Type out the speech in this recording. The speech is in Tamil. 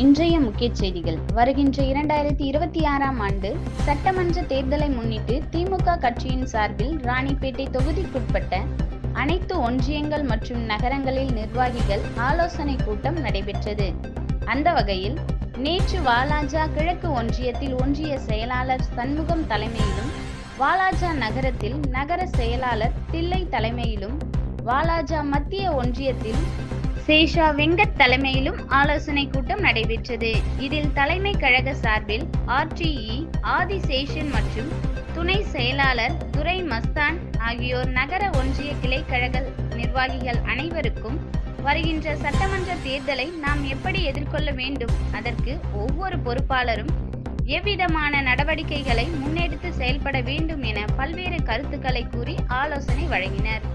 இன்றைய முக்கிய செய்திகள். வருகின்ற 2026ஆம் ஆண்டு சட்டமன்ற தேர்தலை முன்னிட்டு திமுக கட்சியின் சார்பில் ராணிப்பேட்டை தொகுதிக்குட்பட்ட அனைத்து ஒன்றியங்கள் மற்றும் நகரங்களில் நிர்வாகிகள் ஆலோசனை கூட்டம் நடைபெற்றது. அந்த வகையில் நேற்று வாலாஜா கிழக்கு ஒன்றியத்தில் ஒன்றிய செயலாளர் சண்முகம் தலைமையிலும், வாலாஜா நகரத்தில் நகர செயலாளர் தில்லை தலைமையிலும், வாலாஜா மத்திய ஒன்றியத்தில் சேஷா வெங்கட் தலைமையிலும் ஆலோசனை கூட்டம் நடைபெற்றது. இதில் தலைமை கழக சார்பில் RTE ஆதிசேஷன் மற்றும் துணை செயலாளர் துரை மஸ்தான் ஆகியோர் நகர ஒன்றிய கிளை கழக நிர்வாகிகள் அனைவருக்கும் வருகின்ற சட்டமன்ற தேர்தலை நாம் எப்படி எதிர்கொள்ள வேண்டும், அதற்கு ஒவ்வொரு பொறுப்பாளரும் எவ்விதமான நடவடிக்கைகளை முன்னெடுத்து செயல்பட வேண்டும் என பல்வேறு கருத்துக்களை கூறி ஆலோசனை வழங்கினர்.